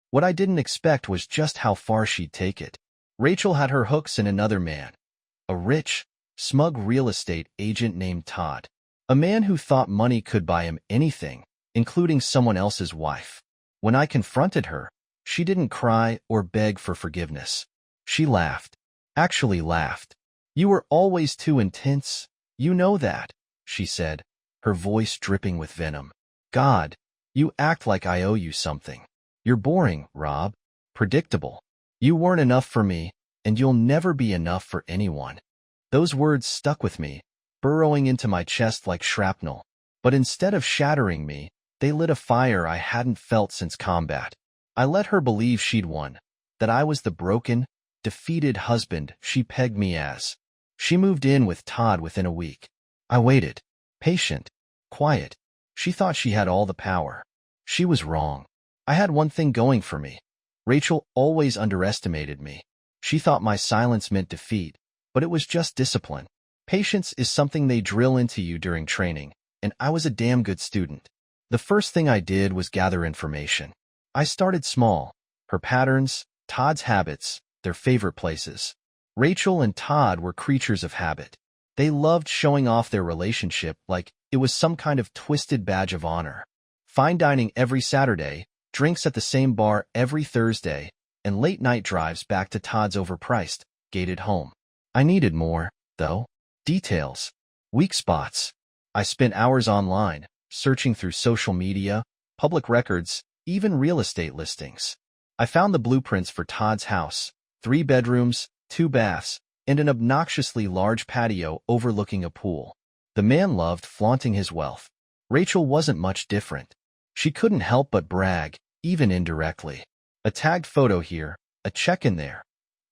What I didn't expect was just how far she'd take it. Rachel had her hooks in another man, a rich, smug real estate agent named Todd. A man who thought money could buy him anything, including someone else's wife. When I confronted her, she didn't cry or beg for forgiveness. She laughed. Actually laughed. "You were always too intense. You know that," she said, her voice dripping with venom. "God, you act like I owe you something. You're boring, Rob. Predictable. You weren't enough for me, and you'll never be enough for anyone." Those words stuck with me, burrowing into my chest like shrapnel. But instead of shattering me, they lit a fire I hadn't felt since combat. I let her believe she'd won, that I was the broken, defeated husband she pegged me as. She moved in with Todd within a week. I waited, patient, quiet. She thought she had all the power. She was wrong. I had one thing going for me. Rachel always underestimated me. She thought my silence meant defeat, but it was just discipline. Patience is something they drill into you during training, and I was a damn good student. The first thing I did was gather information. I started small. Her patterns, Todd's habits, their favorite places. Rachel and Todd were creatures of habit. They loved showing off their relationship like it was some kind of twisted badge of honor. Fine dining every Saturday, drinks at the same bar every Thursday, and late-night drives back to Todd's overpriced, gated home. I needed more, though. Details. Weak spots. I spent hours online, searching through social media, public records, even real estate listings. I found the blueprints for Todd's house: 3 bedrooms, 2 baths, and an obnoxiously large patio overlooking a pool. The man loved flaunting his wealth. Rachel wasn't much different. She couldn't help but brag, even indirectly. A tagged photo here, a check-in there.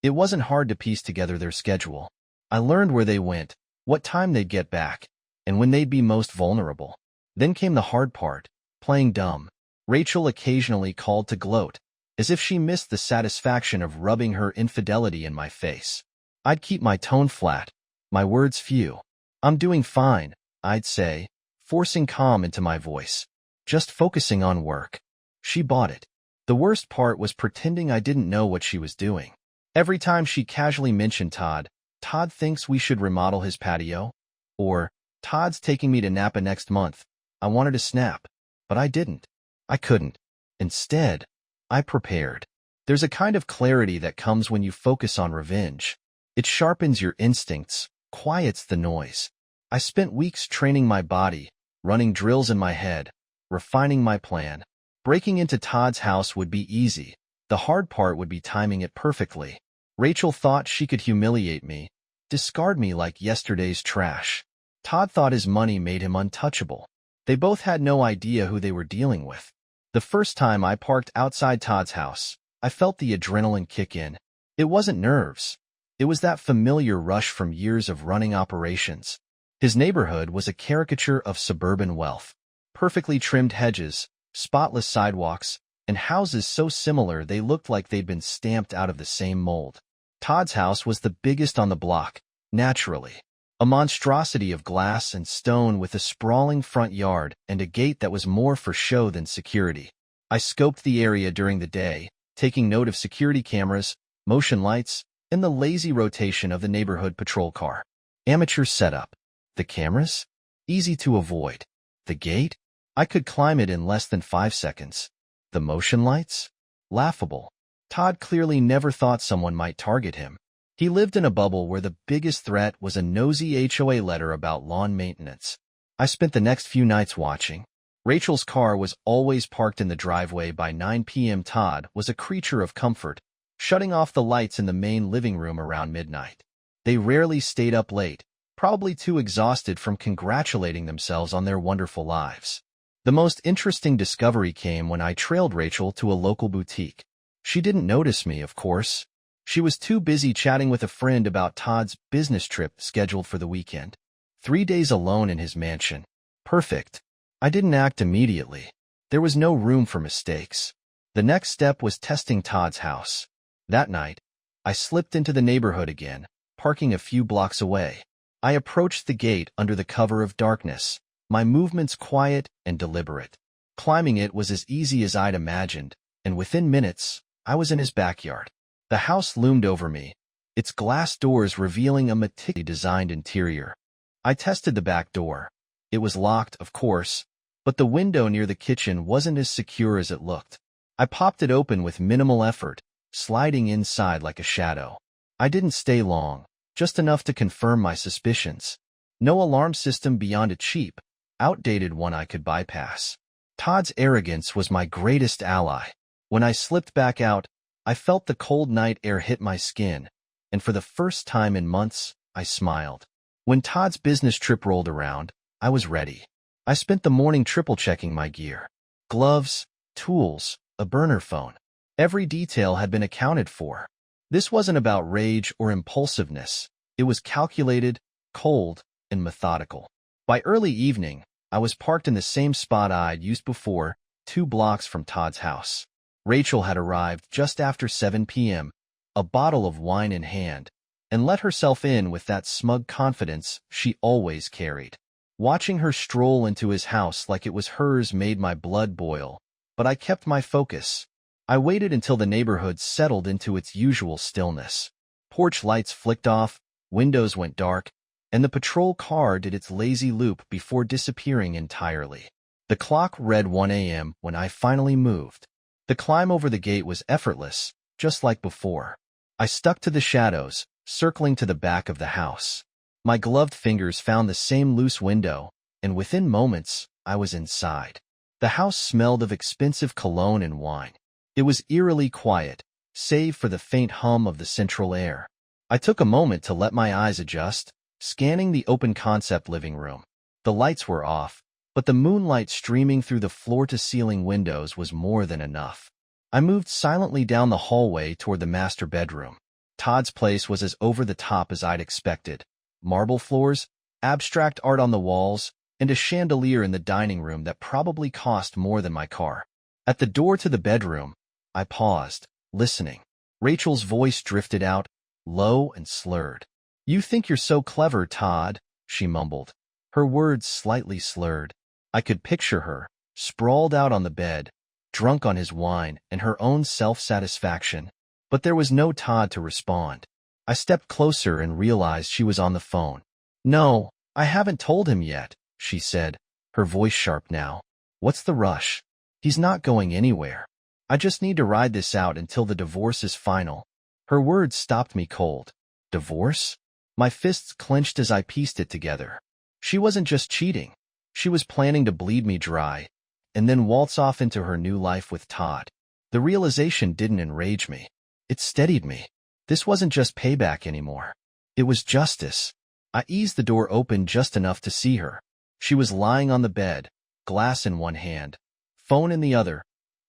It wasn't hard to piece together their schedule. I learned where they went, what time they'd get back, and when they'd be most vulnerable. Then came the hard part, playing dumb. Rachel occasionally called to gloat, as if she missed the satisfaction of rubbing her infidelity in my face. I'd keep my tone flat, my words few. "I'm doing fine," I'd say, forcing calm into my voice. Just focusing on work. She bought it. The worst part was pretending I didn't know what she was doing. Every time she casually mentioned Todd, "Todd thinks we should remodel his patio," or "Todd's taking me to Napa next month," I wanted to snap, but I didn't. I couldn't. Instead, I prepared. There's a kind of clarity that comes when you focus on revenge. It sharpens your instincts, quiets the noise. I spent weeks training my body, running drills in my head, refining my plan. Breaking into Todd's house would be easy. The hard part would be timing it perfectly. Rachel thought she could humiliate me, discard me like yesterday's trash. Todd thought his money made him untouchable. They both had no idea who they were dealing with. The first time I parked outside Todd's house, I felt the adrenaline kick in. It wasn't nerves. It was that familiar rush from years of running operations. His neighborhood was a caricature of suburban wealth. Perfectly trimmed hedges, spotless sidewalks, and houses so similar they looked like they'd been stamped out of the same mold. Todd's house was the biggest on the block, naturally. A monstrosity of glass and stone with a sprawling front yard and a gate that was more for show than security. I scoped the area during the day, taking note of security cameras, motion lights, and the lazy rotation of the neighborhood patrol car. Amateur setup. The cameras? Easy to avoid. The gate? I could climb it in less than 5 seconds. The motion lights? Laughable. Todd clearly never thought someone might target him. He lived in a bubble where the biggest threat was a nosy HOA letter about lawn maintenance. I spent the next few nights watching. Rachel's car was always parked in the driveway by 9 p.m. Todd was a creature of comfort, shutting off the lights in the main living room around midnight. They rarely stayed up late, probably too exhausted from congratulating themselves on their wonderful lives. The most interesting discovery came when I trailed Rachel to a local boutique. She didn't notice me, of course. She was too busy chatting with a friend about Todd's business trip scheduled for the weekend. 3 days alone in his mansion. Perfect. I didn't act immediately. There was no room for mistakes. The next step was testing Todd's house. That night, I slipped into the neighborhood again, parking a few blocks away. I approached the gate under the cover of darkness, my movements quiet and deliberate. Climbing it was as easy as I'd imagined, and within minutes, I was in his backyard. The house loomed over me, its glass doors revealing a meticulously designed interior. I tested the back door. It was locked, of course, but the window near the kitchen wasn't as secure as it looked. I popped it open with minimal effort, sliding inside like a shadow. I didn't stay long, just enough to confirm my suspicions. No alarm system beyond a cheap, outdated one I could bypass. Todd's arrogance was my greatest ally. When I slipped back out, I felt the cold night air hit my skin, and for the first time in months, I smiled. When Todd's business trip rolled around, I was ready. I spent the morning triple-checking my gear. Gloves, tools, a burner phone. Every detail had been accounted for. This wasn't about rage or impulsiveness. It was calculated, cold, and methodical. By early evening, I was parked in the same spot I'd used before, 2 blocks from Todd's house. Rachel had arrived just after 7 p.m., a bottle of wine in hand, and let herself in with that smug confidence she always carried. Watching her stroll into his house like it was hers made my blood boil, but I kept my focus. I waited until the neighborhood settled into its usual stillness. Porch lights flicked off, windows went dark, and the patrol car did its lazy loop before disappearing entirely. The clock read 1 a.m. when I finally moved. The climb over the gate was effortless, just like before. I stuck to the shadows, circling to the back of the house. My gloved fingers found the same loose window, and within moments, I was inside. The house smelled of expensive cologne and wine. It was eerily quiet, save for the faint hum of the central air. I took a moment to let my eyes adjust, scanning the open-concept living room. The lights were off, but the moonlight streaming through the floor-to-ceiling windows was more than enough. I moved silently down the hallway toward the master bedroom. Todd's place was as over-the-top as I'd expected. Marble floors, abstract art on the walls, and a chandelier in the dining room that probably cost more than my car. At the door to the bedroom, I paused, listening. Rachel's voice drifted out, low and slurred. "You think you're so clever, Todd," she mumbled. Her words slightly slurred. I could picture her, sprawled out on the bed, drunk on his wine and her own self-satisfaction. But there was no Todd to respond. I stepped closer and realized she was on the phone. "No, I haven't told him yet," she said, her voice sharp now. "What's the rush? He's not going anywhere. I just need to ride this out until the divorce is final." Her words stopped me cold. Divorce? My fists clenched as I pieced it together. She wasn't just cheating. She was planning to bleed me dry, and then waltz off into her new life with Todd. The realization didn't enrage me. It steadied me. This wasn't just payback anymore. It was justice. I eased the door open just enough to see her. She was lying on the bed, glass in one hand, phone in the other,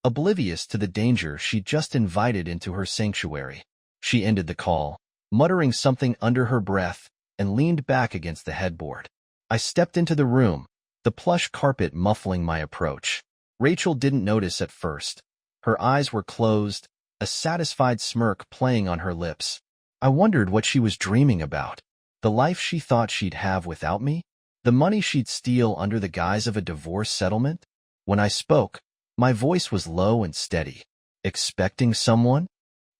oblivious to the danger she'd just invited into her sanctuary. She ended the call, muttering something under her breath, and leaned back against the headboard. I stepped into the room, the plush carpet muffling my approach. Rachel didn't notice at first. Her eyes were closed, a satisfied smirk playing on her lips. I wondered what she was dreaming about. The life she thought she'd have without me? The money she'd steal under the guise of a divorce settlement? When I spoke, my voice was low and steady. "Expecting someone?"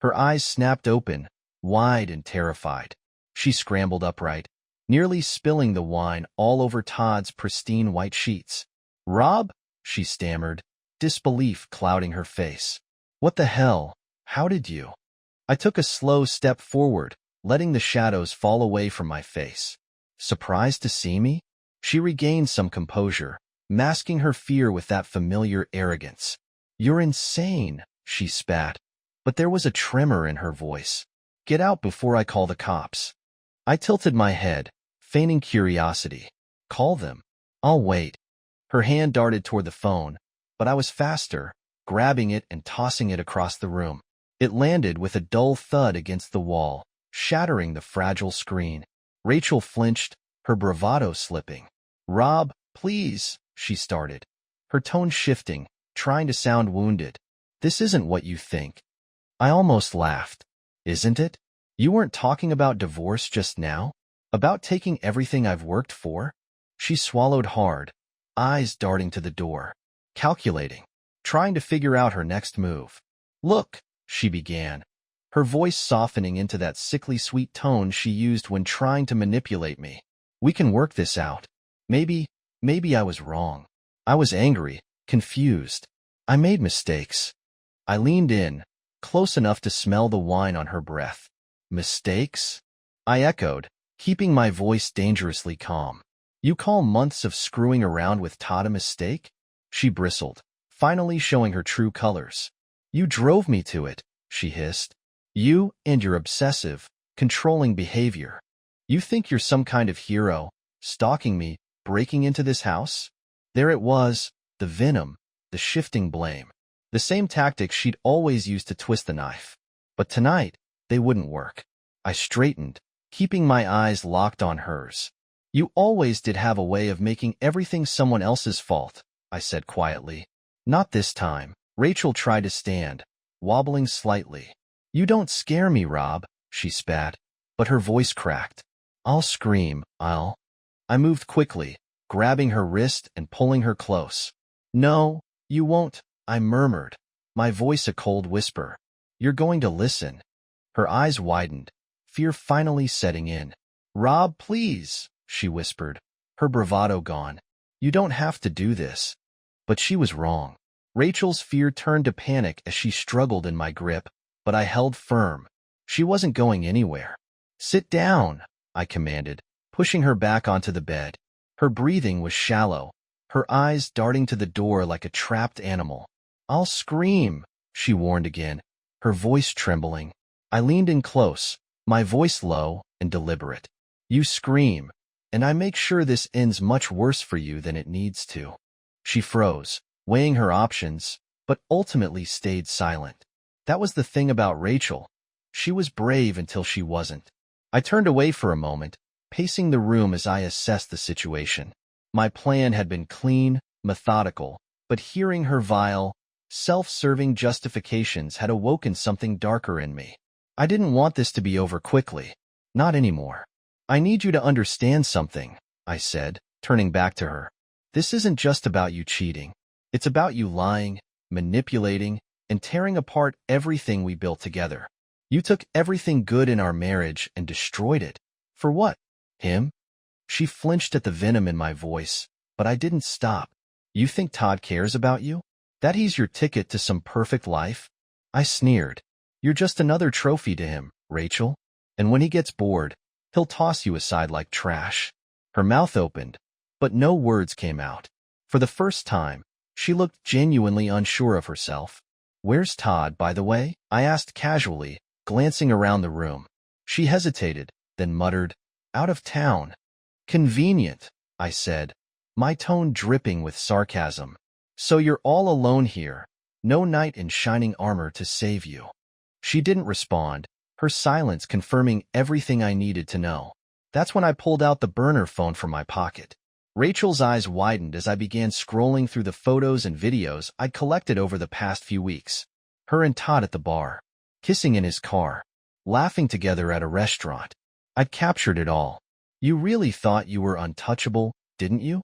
Her eyes snapped open, wide and terrified. She scrambled upright, nearly spilling the wine all over Todd's pristine white sheets. "Rob?" she stammered, disbelief clouding her face. "What the hell? How did you?" I took a slow step forward, letting the shadows fall away from my face. "Surprised to see me?" She regained some composure, masking her fear with that familiar arrogance. "You're insane," she spat, but there was a tremor in her voice. "Get out before I call the cops." I tilted my head, feigning curiosity. "Call them. I'll wait." Her hand darted toward the phone, but I was faster, grabbing it and tossing it across the room. It landed with a dull thud against the wall, shattering the fragile screen. Rachel flinched, her bravado slipping. "Rob, please," she started, her tone shifting, trying to sound wounded. "This isn't what you think." I almost laughed. "Isn't it? You weren't talking about divorce just now? About taking everything I've worked for?" She swallowed hard, eyes darting to the door, calculating, trying to figure out her next move. Look, she began, her voice softening into that sickly sweet tone she used when trying to manipulate me. We can work this out. Maybe I was wrong. I was angry, confused. I made mistakes. I leaned in, close enough to smell the wine on her breath. Mistakes? I echoed, keeping my voice dangerously calm. You call months of screwing around with Todd a mistake? She bristled, finally showing her true colors. You drove me to it, she hissed. You and your obsessive, controlling behavior. You think you're some kind of hero, stalking me, breaking into this house? There it was, the venom, the shifting blame. The same tactics she'd always used to twist the knife. But tonight, they wouldn't work. I straightened, keeping my eyes locked on hers. You always did have a way of making everything someone else's fault, I said quietly. Not this time. Rachel tried to stand, wobbling slightly. You don't scare me, Rob, she spat, but her voice cracked. I'll scream, I moved quickly, grabbing her wrist and pulling her close. No, you won't, I murmured, my voice a cold whisper. You're going to listen. Her eyes widened, fear finally setting in. Rob, please, she whispered, her bravado gone. You don't have to do this. But she was wrong. Rachel's fear turned to panic as she struggled in my grip, but I held firm. She wasn't going anywhere. Sit down, I commanded, pushing her back onto the bed. Her breathing was shallow, her eyes darting to the door like a trapped animal. I'll scream, she warned again, her voice trembling. I leaned in close, my voice low and deliberate. You scream, and I make sure this ends much worse for you than it needs to. She froze, weighing her options, but ultimately stayed silent. That was the thing about Rachel. She was brave until she wasn't. I turned away for a moment, pacing the room as I assessed the situation. My plan had been clean, methodical, but hearing her vile, self-serving justifications had awoken something darker in me. I didn't want this to be over quickly. Not anymore. I need you to understand something, I said, turning back to her. This isn't just about you cheating. It's about you lying, manipulating, and tearing apart everything we built together. You took everything good in our marriage and destroyed it. For what? Him? She flinched at the venom in my voice, but I didn't stop. You think Todd cares about you? That he's your ticket to some perfect life? I sneered. You're just another trophy to him, Rachel. And when he gets bored, he'll toss you aside like trash. Her mouth opened, but no words came out. For the first time, she looked genuinely unsure of herself. Where's Todd, by the way? I asked casually, glancing around the room. She hesitated, then muttered, out of town. Convenient, I said, my tone dripping with sarcasm. So you're all alone here, no knight in shining armor to save you. She didn't respond, her silence confirming everything I needed to know. That's when I pulled out the burner phone from my pocket. Rachel's eyes widened as I began scrolling through the photos and videos I'd collected over the past few weeks. Her and Todd at the bar, kissing in his car, laughing together at a restaurant. I'd captured it all. You really thought you were untouchable, didn't you?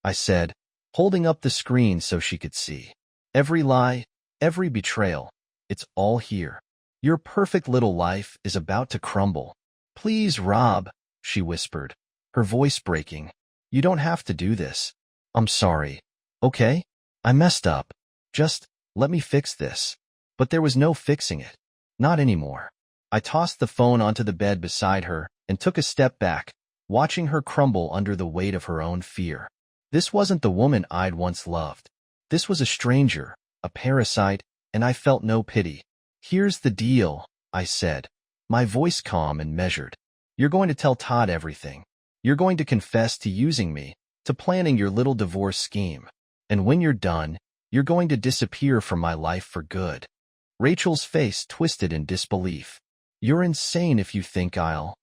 I said, holding up the screen so she could see. Every lie, every betrayal, it's all here. Your perfect little life is about to crumble. Please, Rob, she whispered, her voice breaking. You don't have to do this. I'm sorry. Okay? I messed up. Just let me fix this. But there was no fixing it. Not anymore. I tossed the phone onto the bed beside her and took a step back, watching her crumble under the weight of her own fear. This wasn't the woman I'd once loved. This was a stranger, a parasite, and I felt no pity. Here's the deal, I said, my voice calm and measured. You're going to tell Todd everything. You're going to confess to using me, to planning your little divorce scheme. And when you're done, you're going to disappear from my life for good. Rachel's face twisted in disbelief. You're insane if you think I'll...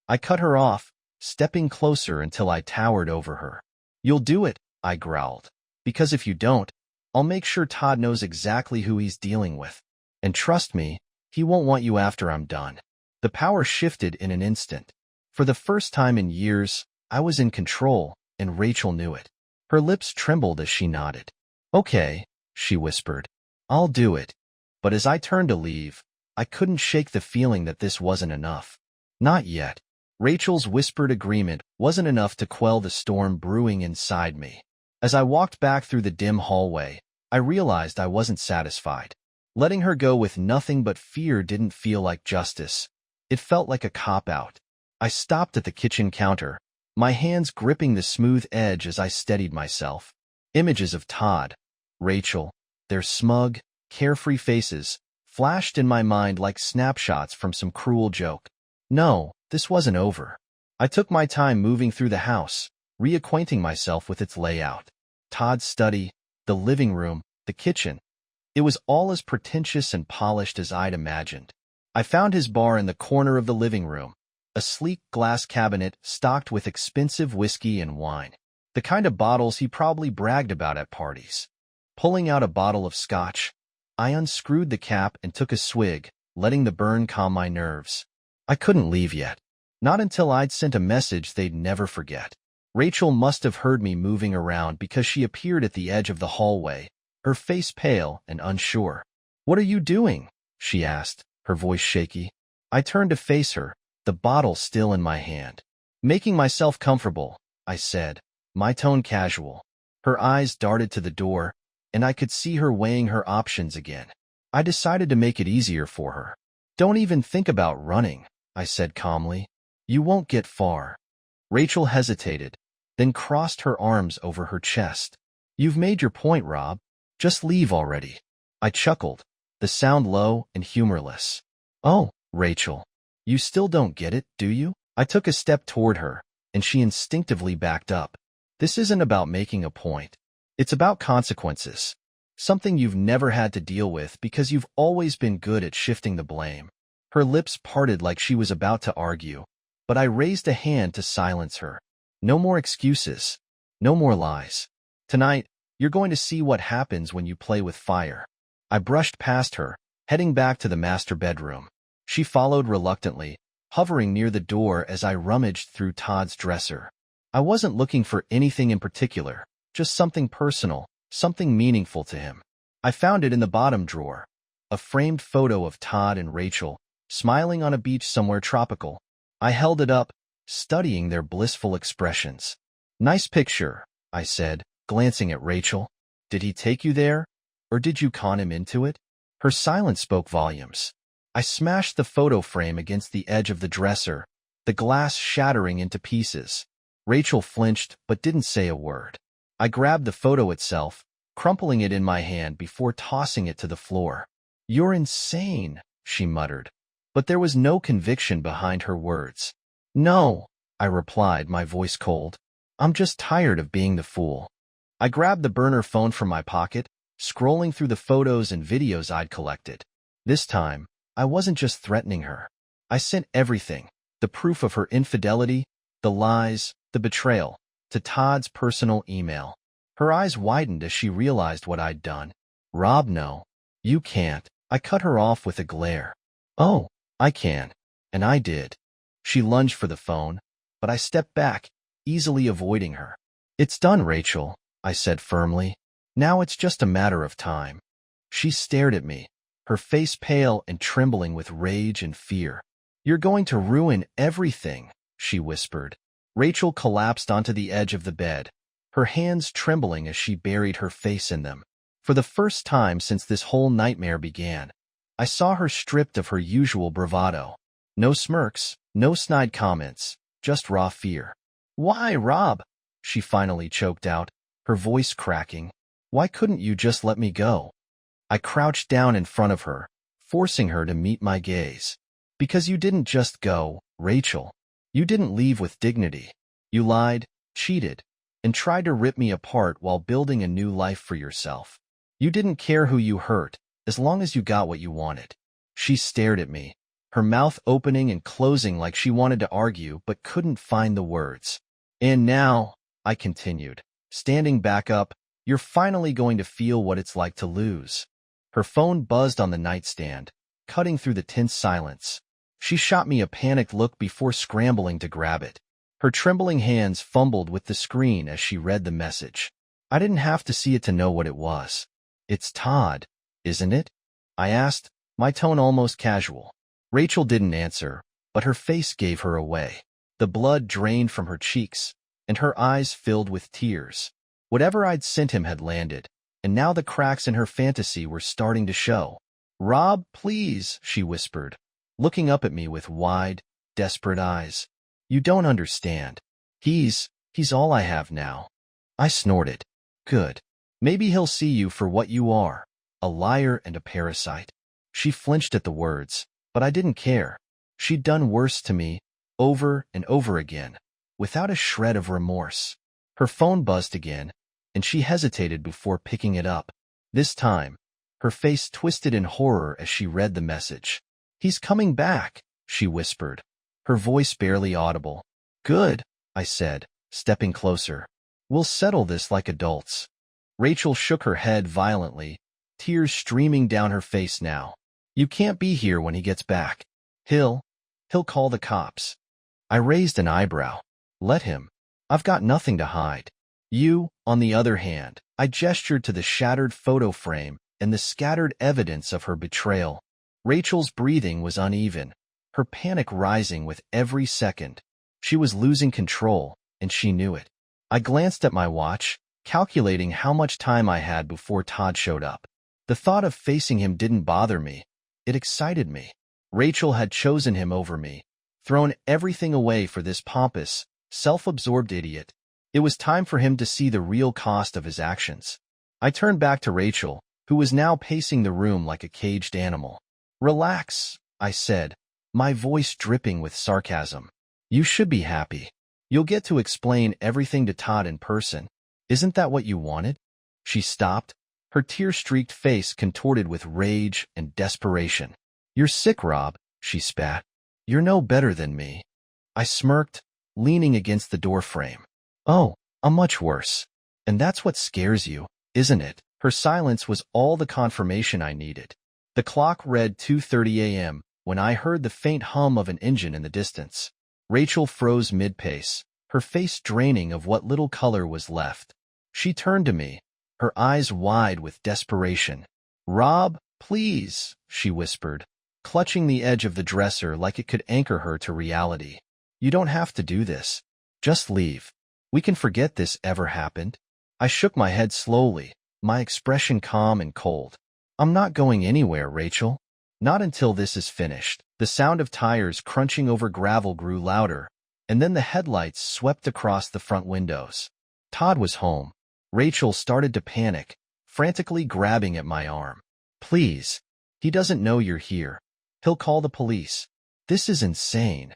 I cut her off, stepping closer until I towered over her. You'll do it, I growled. Because if you don't, I'll make sure Todd knows exactly who he's dealing with. And trust me, he won't want you after I'm done. The power shifted in an instant. For the first time in years, I was in control, and Rachel knew it. Her lips trembled as she nodded. Okay, she whispered. I'll do it. But as I turned to leave, I couldn't shake the feeling that this wasn't enough. Not yet. Rachel's whispered agreement wasn't enough to quell the storm brewing inside me. As I walked back through the dim hallway, I realized I wasn't satisfied. Letting her go with nothing but fear didn't feel like justice. It felt like a cop-out. I stopped at the kitchen counter, my hands gripping the smooth edge as I steadied myself. Images of Todd, Rachel, their smug, carefree faces, flashed in my mind like snapshots from some cruel joke. No, this wasn't over. I took my time moving through the house, reacquainting myself with its layout. Todd's study, the living room, the kitchen. It was all as pretentious and polished as I'd imagined. I found his bar in the corner of the living room, a sleek glass cabinet stocked with expensive whiskey and wine, the kind of bottles he probably bragged about at parties. Pulling out a bottle of scotch, I unscrewed the cap and took a swig, letting the burn calm my nerves. I couldn't leave yet. Not until I'd sent a message they'd never forget. Rachel must have heard me moving around because she appeared at the edge of the hallway, her face pale and unsure. "What are you doing?" she asked, her voice shaky. I turned to face her, the bottle still in my hand. "Making myself comfortable," I said, my tone casual. Her eyes darted to the door, and I could see her weighing her options again. I decided to make it easier for her. "Don't even think about running," I said calmly. "You won't get far." Rachel hesitated, then crossed her arms over her chest. "You've made your point, Rob. Just leave already." I chuckled, the sound low and humorless. "Oh, Rachel, you still don't get it, do you?" I took a step toward her, and she instinctively backed up. "This isn't about making a point. It's about consequences. Something you've never had to deal with because you've always been good at shifting the blame." Her lips parted like she was about to argue, but I raised a hand to silence her. "No more excuses. No more lies. Tonight, you're going to see what happens when you play with fire." I brushed past her, heading back to the master bedroom. She followed reluctantly, hovering near the door as I rummaged through Todd's dresser. I wasn't looking for anything in particular, just something personal, something meaningful to him. I found it in the bottom drawer, a framed photo of Todd and Rachel, smiling on a beach somewhere tropical. I held it up, studying their blissful expressions. "Nice picture," I said, glancing at Rachel. "Did he take you there, or did you con him into it?" Her silence spoke volumes. I smashed the photo frame against the edge of the dresser, the glass shattering into pieces. Rachel flinched but didn't say a word. I grabbed the photo itself, crumpling it in my hand before tossing it to the floor. "You're insane," she muttered. But there was no conviction behind her words. "No," I replied, my voice cold. "I'm just tired of being the fool." I grabbed the burner phone from my pocket, scrolling through the photos and videos I'd collected. This time, I wasn't just threatening her. I sent everything, the proof of her infidelity, the lies, the betrayal, to Todd's personal email. Her eyes widened as she realized what I'd done. "Rob, no. You can't." I cut her off with a glare. "Oh, I can." And I did. She lunged for the phone, but I stepped back, easily avoiding her. "It's done, Rachel," I said firmly. "Now it's just a matter of time." She stared at me, her face pale and trembling with rage and fear. "You're going to ruin everything," she whispered. Rachel collapsed onto the edge of the bed, her hands trembling as she buried her face in them. For the first time since this whole nightmare began, I saw her stripped of her usual bravado. No smirks, no snide comments, just raw fear. "Why, Rob?" she finally choked out, her voice cracking. "Why couldn't you just let me go?" I crouched down in front of her, forcing her to meet my gaze. "Because you didn't just go, Rachel. You didn't leave with dignity. You lied, cheated, and tried to rip me apart while building a new life for yourself. You didn't care who you hurt, as long as you got what you wanted." She stared at me, her mouth opening and closing like she wanted to argue but couldn't find the words. "And now," I continued, standing back up, "you're finally going to feel what it's like to lose." Her phone buzzed on the nightstand, cutting through the tense silence. She shot me a panicked look before scrambling to grab it. Her trembling hands fumbled with the screen as she read the message. I didn't have to see it to know what it was. "It's Todd, isn't it?" I asked, my tone almost casual. Rachel didn't answer, but her face gave her away. The blood drained from her cheeks, and her eyes filled with tears. Whatever I'd sent him had landed, and now the cracks in her fantasy were starting to show. "Rob, please," she whispered, looking up at me with wide, desperate eyes. "You don't understand. He's all I have now." I snorted. "Good. Maybe he'll see you for what you are, a liar and a parasite." She flinched at the words, but I didn't care. She'd done worse to me, over and over again, without a shred of remorse. Her phone buzzed again, and she hesitated before picking it up. This time, her face twisted in horror as she read the message. "He's coming back," she whispered, her voice barely audible. "Good," I said, stepping closer. "We'll settle this like adults." Rachel shook her head violently, tears streaming down her face now. "You can't be here when he gets back. He'll call the cops." I raised an eyebrow. "Let him. I've got nothing to hide." "You, on the other hand," I gestured to the shattered photo frame and the scattered evidence of her betrayal. Rachel's breathing was uneven, her panic rising with every second. She was losing control, and she knew it. I glanced at my watch, calculating how much time I had before Todd showed up. The thought of facing him didn't bother me. It excited me. Rachel had chosen him over me, thrown everything away for this pompous, self-absorbed idiot. It was time for him to see the real cost of his actions. I turned back to Rachel, who was now pacing the room like a caged animal. "Relax," I said, my voice dripping with sarcasm. "You should be happy. You'll get to explain everything to Todd in person. Isn't that what you wanted?" She stopped, her tear-streaked face contorted with rage and desperation. "You're sick, Rob," she spat. "You're no better than me." I smirked, leaning against the doorframe. "Oh, I'm much worse. And that's what scares you, isn't it?" Her silence was all the confirmation I needed. The clock read 2:30 a.m. when I heard the faint hum of an engine in the distance. Rachel froze mid-pace, her face draining of what little color was left. She turned to me, her eyes wide with desperation. "Rob, please," she whispered, clutching the edge of the dresser like it could anchor her to reality. "You don't have to do this. Just leave. We can forget this ever happened." I shook my head slowly, my expression calm and cold. "I'm not going anywhere, Rachel. Not until this is finished." The sound of tires crunching over gravel grew louder, and then the headlights swept across the front windows. Todd was home. Rachel started to panic, frantically grabbing at my arm. "Please. He doesn't know you're here. He'll call the police. This is insane."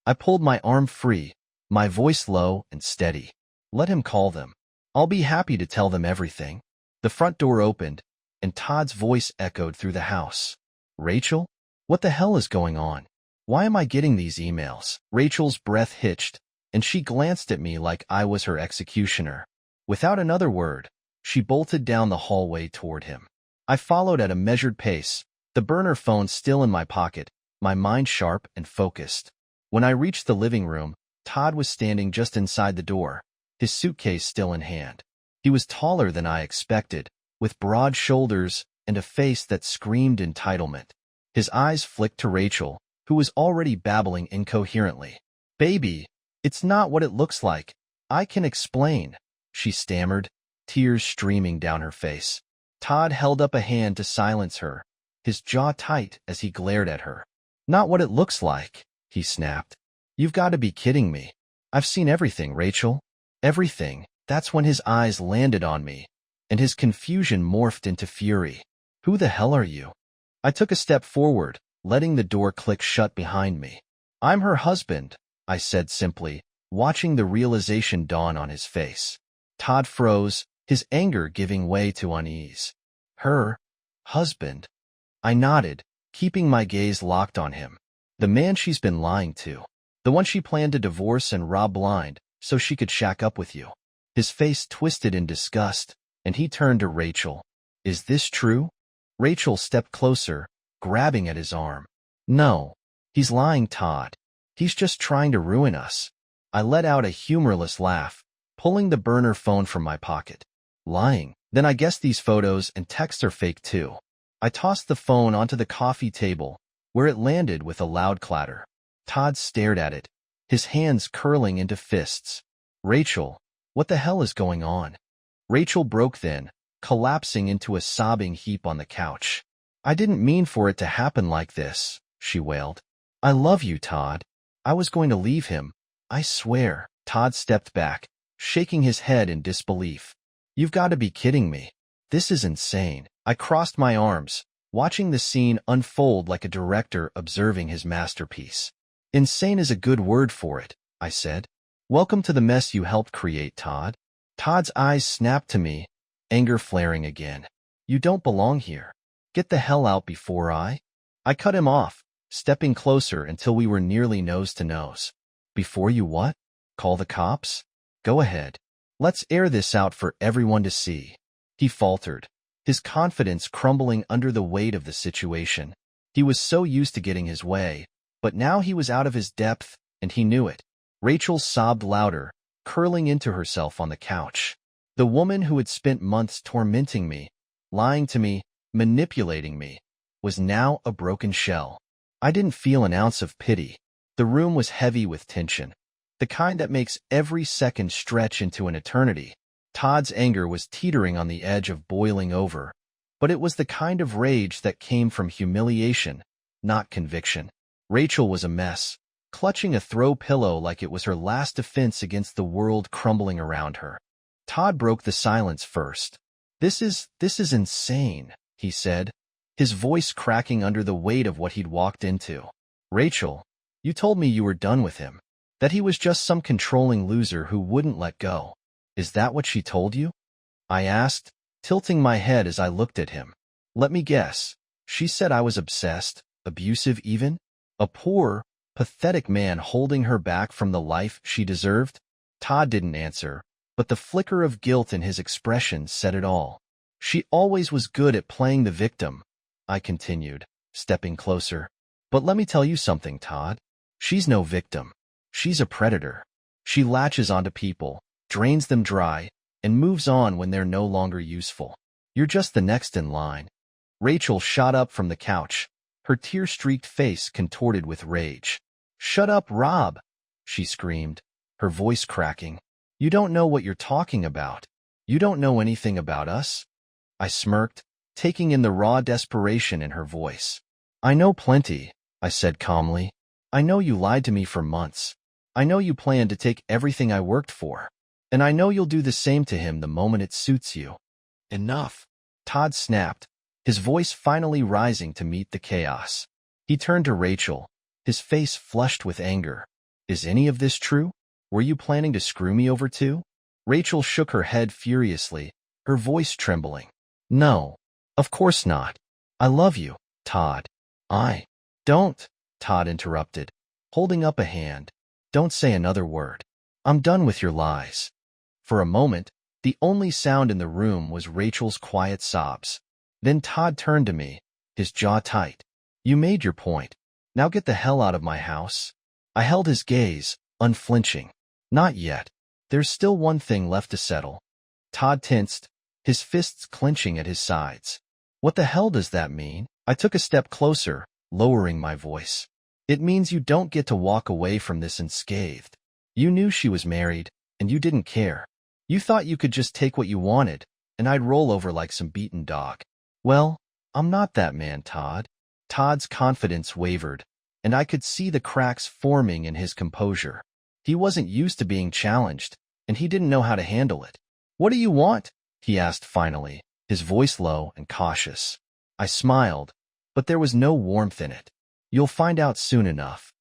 I pulled my arm free, my voice low and steady. "Let him call them. I'll be happy to tell them everything." The front door opened, and Todd's voice echoed through the house. "Rachel? What the hell is going on? Why am I getting these emails?" Rachel's breath hitched, and she glanced at me like I was her executioner. Without another word, she bolted down the hallway toward him. I followed at a measured pace, the burner phone still in my pocket, my mind sharp and focused. When I reached the living room, Todd was standing just inside the door, his suitcase still in hand. He was taller than I expected, with broad shoulders and a face that screamed entitlement. His eyes flicked to Rachel, who was already babbling incoherently. "Baby, it's not what it looks like. I can explain," she stammered, tears streaming down her face. Todd held up a hand to silence her, his jaw tight as he glared at her. "Not what it looks like," he snapped. "You've got to be kidding me. I've seen everything, Rachel. Everything." That's when his eyes landed on me, and his confusion morphed into fury. "Who the hell are you?" I took a step forward, letting the door click shut behind me. "I'm her husband," I said simply, watching the realization dawn on his face. Todd froze, his anger giving way to unease. "Her husband?" I nodded, keeping my gaze locked on him. "The man she's been lying to. The one she planned to divorce and rob blind so she could shack up with you." His face twisted in disgust, and he turned to Rachel. "Is this true?" Rachel stepped closer, grabbing at his arm. "No. He's lying, Todd. He's just trying to ruin us." I let out a humorless laugh, pulling the burner phone from my pocket. "Lying? Then I guess these photos and texts are fake too." I tossed the phone onto the coffee table, where it landed with a loud clatter. Todd stared at it, his hands curling into fists. Rachel, what the hell is going on? Rachel broke then, collapsing into a sobbing heap on the couch. I didn't mean for it to happen like this, she wailed. I love you, Todd. I was going to leave him. I swear. Todd stepped back, shaking his head in disbelief. You've got to be kidding me. This is insane. I crossed my arms, watching the scene unfold like a director observing his masterpiece. Insane is a good word for it, I said. Welcome to the mess you helped create, Todd. Todd's eyes snapped to me, anger flaring again. You don't belong here. Get the hell out before I cut him off, stepping closer until we were nearly nose to nose. Before you what? Call the cops? Go ahead. Let's air this out for everyone to see. He faltered, his confidence crumbling under the weight of the situation. He was so used to getting his way, but now he was out of his depth, and he knew it. Rachel sobbed louder, curling into herself on the couch. The woman who had spent months tormenting me, lying to me, manipulating me, was now a broken shell. I didn't feel an ounce of pity. The room was heavy with tension, the kind that makes every second stretch into an eternity. Todd's anger was teetering on the edge of boiling over, but it was the kind of rage that came from humiliation, not conviction. Rachel was a mess, clutching a throw pillow like it was her last defense against the world crumbling around her. Todd broke the silence first. This is insane, he said, his voice cracking under the weight of what he'd walked into. Rachel, you told me you were done with him, that he was just some controlling loser who wouldn't let go. Is that what she told you? I asked, tilting my head as I looked at him. Let me guess. She said I was obsessed, abusive even? A poor, pathetic man holding her back from the life she deserved? Todd didn't answer, but the flicker of guilt in his expression said it all. She always was good at playing the victim, I continued, stepping closer. But let me tell you something, Todd. She's no victim. She's a predator. She latches onto people, drains them dry, and moves on when they're no longer useful. You're just the next in line. Rachel shot up from the couch, her tear-streaked face contorted with rage. Shut up, Rob, she screamed, her voice cracking. You don't know what you're talking about. You don't know anything about us. I smirked, taking in the raw desperation in her voice. I know plenty, I said calmly. I know you lied to me for months. I know you planned to take everything I worked for. And I know you'll do the same to him the moment it suits you. Enough. Todd snapped, his voice finally rising to meet the chaos. He turned to Rachel, his face flushed with anger. Is any of this true? Were you planning to screw me over too? Rachel shook her head furiously, her voice trembling. No, of course not. I love you, Todd. Don't, Todd interrupted, holding up a hand. Don't say another word. I'm done with your lies. For a moment, the only sound in the room was Rachel's quiet sobs. Then Todd turned to me, his jaw tight. You made your point. Now get the hell out of my house. I held his gaze, unflinching. Not yet. There's still one thing left to settle. Todd tensed, his fists clenching at his sides. What the hell does that mean? I took a step closer, lowering my voice. It means you don't get to walk away from this unscathed. You knew she was married, and you didn't care. You thought you could just take what you wanted, and I'd roll over like some beaten dog. Well, I'm not that man, Todd. Todd's confidence wavered, and I could see the cracks forming in his composure. He wasn't used to being challenged, and he didn't know how to handle it. What do you want? He asked finally, his voice low and cautious. I smiled, but there was no warmth in it. You'll find out soon enough.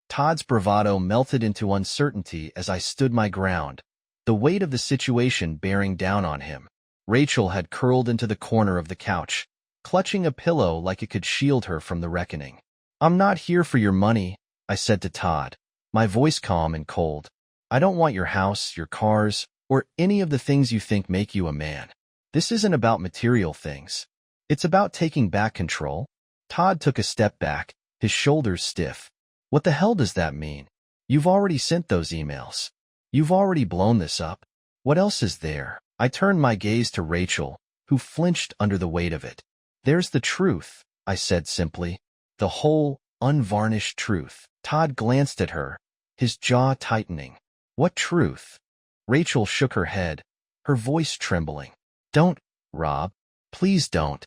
Todd's bravado melted into uncertainty as I stood my ground, the weight of the situation bearing down on him. Rachel had curled into the corner of the couch, clutching a pillow like it could shield her from the reckoning. I'm not here for your money, I said to Todd, my voice calm and cold. I don't want your house, your cars, or any of the things you think make you a man. This isn't about material things. It's about taking back control. Todd took a step back, his shoulders stiff. What the hell does that mean? You've already sent those emails. You've already blown this up. What else is there? I turned my gaze to Rachel, who flinched under the weight of it. There's the truth, I said simply. The whole, unvarnished truth. Todd glanced at her, his jaw tightening. What truth? Rachel shook her head, her voice trembling. Don't, Rob. Please don't.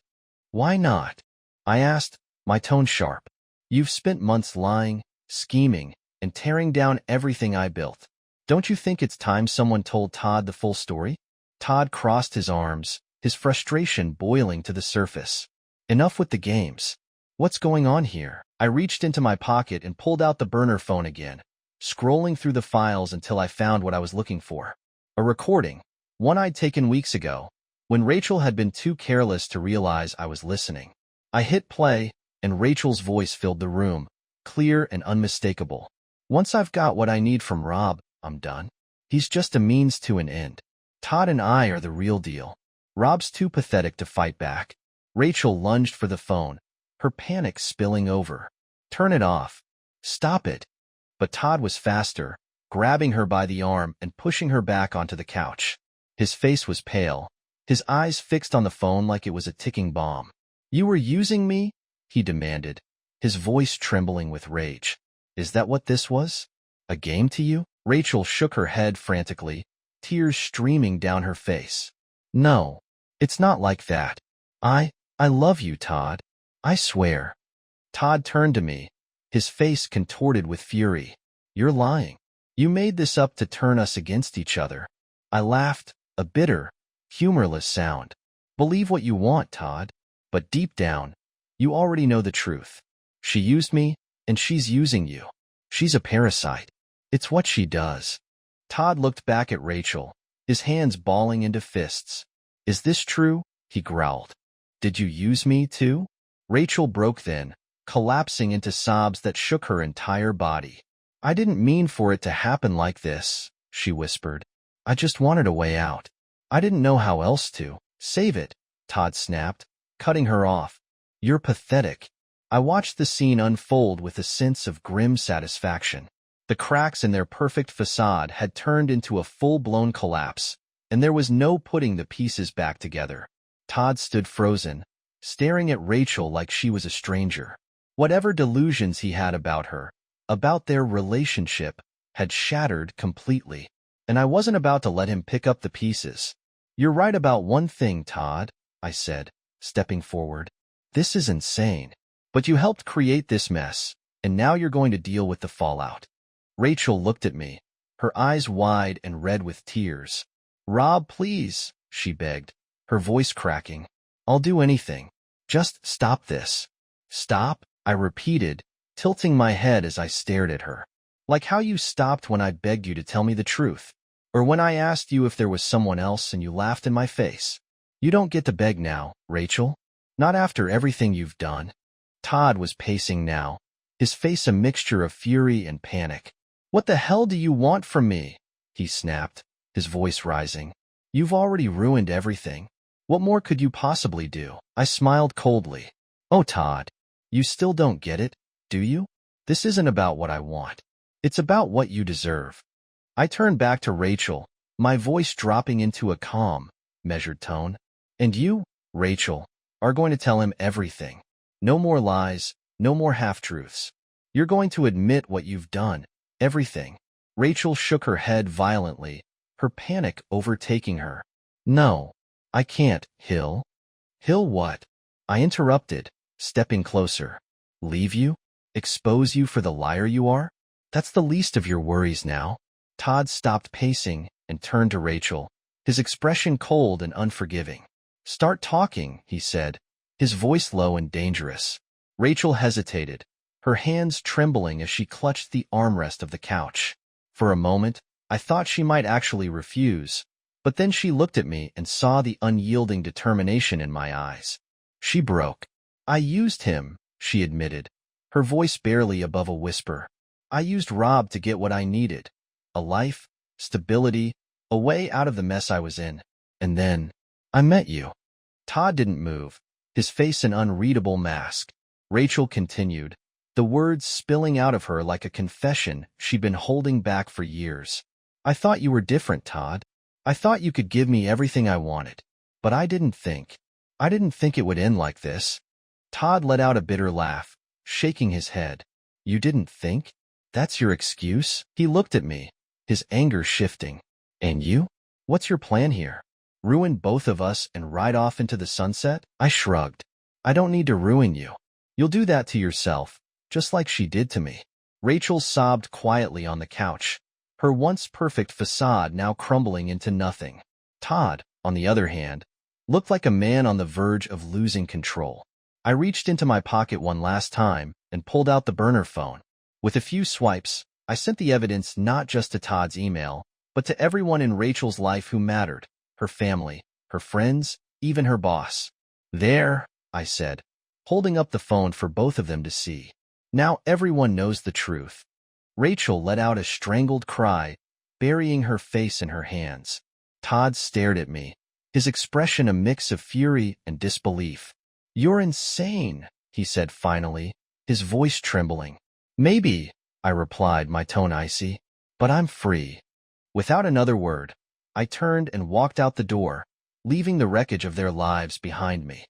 Why not? I asked, my tone sharp. You've spent months lying, scheming, and tearing down everything I built. Don't you think it's time someone told Todd the full story? Todd crossed his arms, his frustration boiling to the surface. Enough with the games. What's going on here? I reached into my pocket and pulled out the burner phone again, scrolling through the files until I found what I was looking for. A recording, one I'd taken weeks ago, when Rachel had been too careless to realize I was listening. I hit play, and Rachel's voice filled the room, clear and unmistakable. Once I've got what I need from Rob, I'm done. He's just a means to an end. Todd and I are the real deal. Rob's too pathetic to fight back. Rachel lunged for the phone, her panic spilling over. Turn it off. Stop it. But Todd was faster, grabbing her by the arm and pushing her back onto the couch. His face was pale, his eyes fixed on the phone like it was a ticking bomb. You were using me? He demanded, his voice trembling with rage. Is that what this was? A game to you? Rachel shook her head frantically, tears streaming down her face. No, it's not like that. I love you, Todd. I swear. Todd turned to me, his face contorted with fury. You're lying. You made this up to turn us against each other. I laughed, a bitter, humorless sound. Believe what you want, Todd. But deep down, you already know the truth. She used me, and she's using you. She's a parasite. It's what she does. Todd looked back at Rachel, his hands balling into fists. Is this true? He growled. Did you use me too? Rachel broke then, collapsing into sobs that shook her entire body. I didn't mean for it to happen like this, she whispered. I just wanted a way out. I didn't know how else to. Save it, Todd snapped, cutting her off. You're pathetic. I watched the scene unfold with a sense of grim satisfaction. The cracks in their perfect facade had turned into a full-blown collapse, and there was no putting the pieces back together. Todd stood frozen, staring at Rachel like she was a stranger. Whatever delusions he had about her, about their relationship, had shattered completely. And I wasn't about to let him pick up the pieces. You're right about one thing, Todd, I said, stepping forward. This is insane. But you helped create this mess, and now you're going to deal with the fallout. Rachel looked at me, her eyes wide and red with tears. Rob, please, she begged, her voice cracking. I'll do anything. Just stop this. Stop, I repeated, tilting my head as I stared at her. Like how you stopped when I begged you to tell me the truth. Or when I asked you if there was someone else and you laughed in my face. You don't get to beg now, Rachel. Not after everything you've done. Todd was pacing now, his face a mixture of fury and panic. What the hell do you want from me? He snapped, his voice rising. You've already ruined everything. What more could you possibly do? I smiled coldly. Oh, Todd, you still don't get it, do you? This isn't about what I want. It's about what you deserve. I turned back to Rachel, my voice dropping into a calm, measured tone. And you, Rachel, are going to tell him everything. No more lies, no more half-truths. You're going to admit what you've done, everything. Rachel shook her head violently, her panic overtaking her. No, I can't, Hill. Hill what? I interrupted, stepping closer. Leave you? Expose you for the liar you are? That's the least of your worries now. Todd stopped pacing and turned to Rachel, his expression cold and unforgiving. Start talking, he said, his voice low and dangerous. Rachel hesitated, her hands trembling as she clutched the armrest of the couch. For a moment, I thought she might actually refuse, but then she looked at me and saw the unyielding determination in my eyes. She broke. I used him, she admitted, her voice barely above a whisper. I used Rob to get what I needed. A life, stability, a way out of the mess I was in. And then, I met you. Todd didn't move, his face an unreadable mask. Rachel continued, the words spilling out of her like a confession she'd been holding back for years. I thought you were different, Todd. I thought you could give me everything I wanted. But I didn't think. I didn't think it would end like this. Todd let out a bitter laugh, shaking his head. You didn't think? That's your excuse? He looked at me, his anger shifting. And you? What's your plan here? Ruin both of us and ride off into the sunset? I shrugged. I don't need to ruin you. You'll do that to yourself, just like she did to me. Rachel sobbed quietly on the couch, her once perfect facade now crumbling into nothing. Todd, on the other hand, looked like a man on the verge of losing control. I reached into my pocket one last time and pulled out the burner phone. With a few swipes, I sent the evidence not just to Todd's email, but to everyone in Rachel's life who mattered, her family, her friends, even her boss. There, I said, holding up the phone for both of them to see. Now everyone knows the truth. Rachel let out a strangled cry, burying her face in her hands. Todd stared at me, his expression a mix of fury and disbelief. You're insane, he said finally, his voice trembling. Maybe, I replied, my tone icy, but I'm free. Without another word, I turned and walked out the door, leaving the wreckage of their lives behind me.